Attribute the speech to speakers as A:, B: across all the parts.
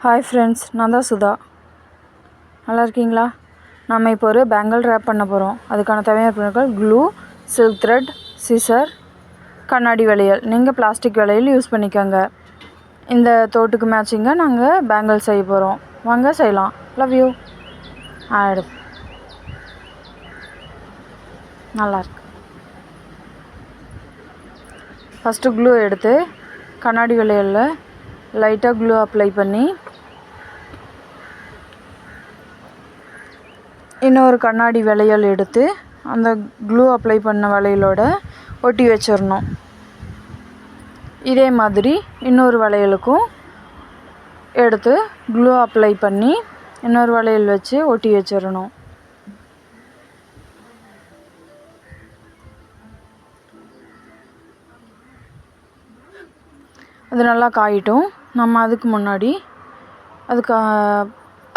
A: Hi friends, நான் தான் சுதா. நல்லா இருக்கீங்களா? நம்ம இப்போ ஒரு பேங்கிள் ரேப் பண்ண போகிறோம். அதுக்கான தேவையான பொருட்கள் க்ளூ, சில்க் த்ரெட், சிசர், கண்ணாடி வளையல். நீங்கள் பிளாஸ்டிக் வளையல் யூஸ் பண்ணிக்கோங்க. இந்த தோட்டுக்கு மேட்சிங்காக நாங்கள் பேங்கிள் செய்ய போகிறோம். வாங்க செய்யலாம். Love you. நல்லாயிருக்கு. ஃபஸ்ட்டு க்ளூ எடுத்து கண்ணாடி வளையலில் லைட்டாக க்ளூ அப்ளை பண்ணி இன்னொரு கண்ணாடி வளையல் எடுத்து அந்த க்ளூ அப்ளை பண்ண வளையலோட ஒட்டி வச்சிடணும். இதே மாதிரி இன்னொரு வளையலுக்கும் எடுத்து க்ளூ அப்ளை பண்ணி இன்னொரு வளையல் வச்சு ஒட்டி வச்சிடணும். அது நல்லா காயிட்டும். நம்ம அதுக்கு முன்னாடி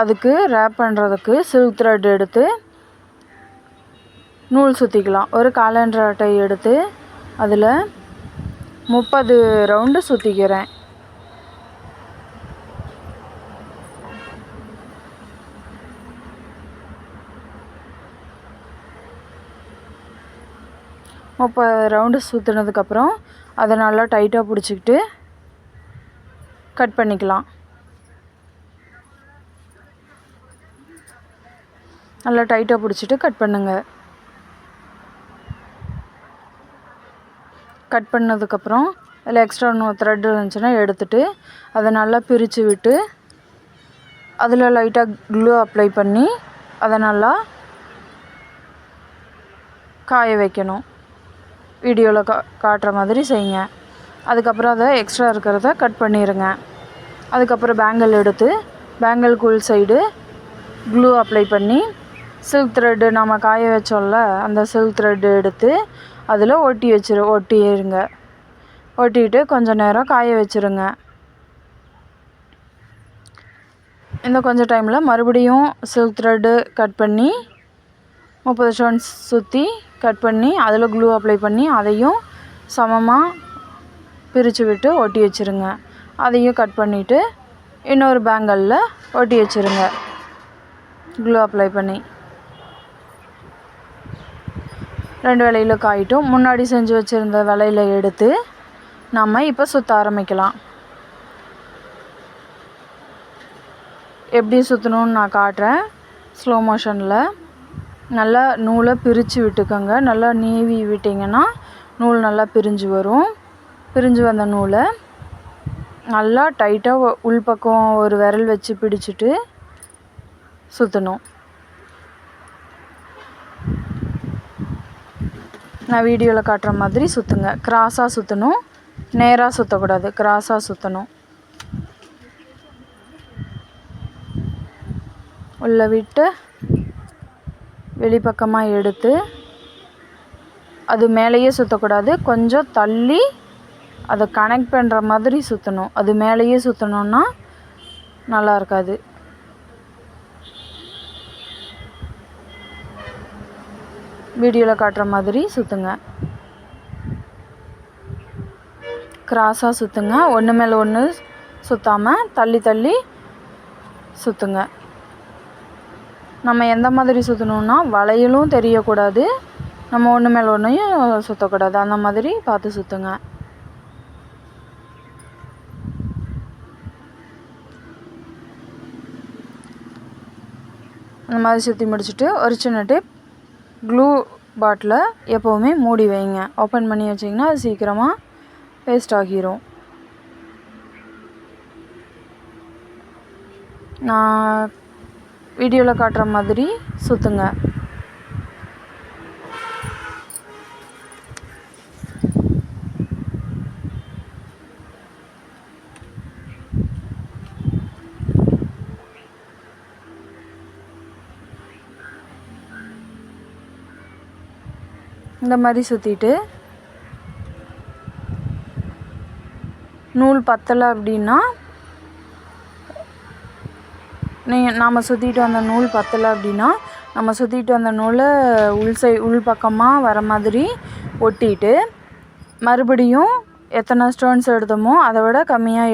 A: அதுக்கு ரேப் பண்ணுறதுக்கு சில்க் த்ரெட் எடுத்து நூல் சுற்றிக்கலாம். ஒரு காலண்டர் அட்டை எடுத்து அதில் 30 ரவுண்டு சுற்றிக்கிறேன். ரவுண்டு சுற்றினதுக்கப்புறம் அதை நல்லா டைட்டாக பிடிச்சிக்கிட்டு கட் பண்ணிக்கலாம். நல்லா டைட்டாக பிடிச்சிட்டு கட் பண்ணுங்கள். கட் பண்ணதுக்கப்புறம் அதில் எக்ஸ்ட்ரா த்ரெட் இருந்துச்சுன்னா எடுத்துகிட்டு அதை நல்லா பிரித்து விட்டு அதில் லைட்டாக க்ளூ அப்ளை பண்ணி அதை நல்லா காய வைக்கணும். வீடியோவில் காட்டுற மாதிரி செய்யுங்க. அதுக்கப்புறம் அதை எக்ஸ்ட்ரா இருக்கிறத கட் பண்ணிடுங்க. அதுக்கப்புறம் பேங்கிள் எடுத்து பேங்கிள்க்கு உள் சைடு க்ளூ அப்ளை பண்ணி சில்க் த்ரெட்டு நம்ம காய வச்சோம்ல, அந்த சில்க் த்ரெட்டு எடுத்து அதில் ஒட்டிடுங்க. ஒட்டிட்டு கொஞ்சம் நேரம் காய வச்சுருங்க. இந்த கொஞ்சம் டைமில் மறுபடியும் சில்க் த்ரெட்டு கட் பண்ணி 30 ஸ்டோன்ஸ் சுற்றி கட் பண்ணி அதில் க்ளூ அப்ளை பண்ணி அதையும் சமமாக பிரித்து விட்டு ஒட்டி வச்சுருங்க. அதையும் கட் பண்ணிவிட்டு இன்னொரு பேங்கிளில் ஒட்டி வச்சுருங்க க்ளூ அப்ளை பண்ணி. 2 வளையல காயிட்டும். முன்னாடி செஞ்சு வச்சுருந்த வளையல எடுத்து நம்ம இப்போ சுற்ற ஆரம்பிக்கலாம். எப்படி சுற்றணும்னு நான் காட்டுறேன் ஸ்லோ மோஷனில். நல்லா நூலை பிரித்து விட்டுக்கோங்க. நல்லா நீவி விட்டிங்கன்னா நூல் நல்லா பிரிஞ்சு வரும். பிரிஞ்சு வந்த நூலை நல்லா டைட்டாக உள்பக்கம் ஒரு விரல் வச்சு பிடிச்சிட்டு சுற்றணும். நான் வீடியோவில் காட்டுற மாதிரி சுற்றுங்க. கிராஸாக சுற்றணும், நேராக சுற்றக்கூடாது. கிராஸாக சுற்றணும். உள்ளே விட்டு வெளிப்பக்கமாக எடுத்து அது மேலேயே சுற்றக்கூடாது. கொஞ்சம் தள்ளி அதை கனெக்ட் பண்ணுற மாதிரி சுற்றணும். அது மேலேயே சுற்றணுன்னா நல்லா இருக்காது. வீடியோவில் காட்டுற மாதிரி சுற்றுங்க. கிராஸாக சுற்றுங்க. ஒன்று மேலே ஒன்று சுற்றாமல் தள்ளி தள்ளி சுற்றுங்க. நம்ம எந்த மாதிரி சுற்றணுன்னா வளையலும் தெரியக்கூடாது, நம்ம ஒன்று மேலே ஒன்றையும் சுற்றக்கூடாது. அந்த மாதிரி பார்த்து சுற்றுங்க. அந்த மாதிரி சுற்றி முடிச்சுட்டு ஒரு சின்ன டிப், க்ளூ பாட்டிலை எப்போவுமே மூடி வைங்க. ஓப்பன் பண்ணி வச்சிங்கன்னா அது சீக்கிரமாக வேஸ்ட் ஆகிரும். நான் வீடியோவில் காட்டுற மாதிரி சுற்றுங்க. இந்த மாதிரி சுற்றிட்டு நூல் பத்தலை அப்படின்னா நாம் சுற்றிட்டு வந்த நூல் பத்தலை அப்படின்னா நம்ம சுற்றிட்டு வந்த நூலை உள் பக்கமாக வர மாதிரி ஒட்டிட்டு மறுபடியும் எத்தனை ஸ்டோன்ஸ் எடுத்தோமோ அதை விட கம்மியாக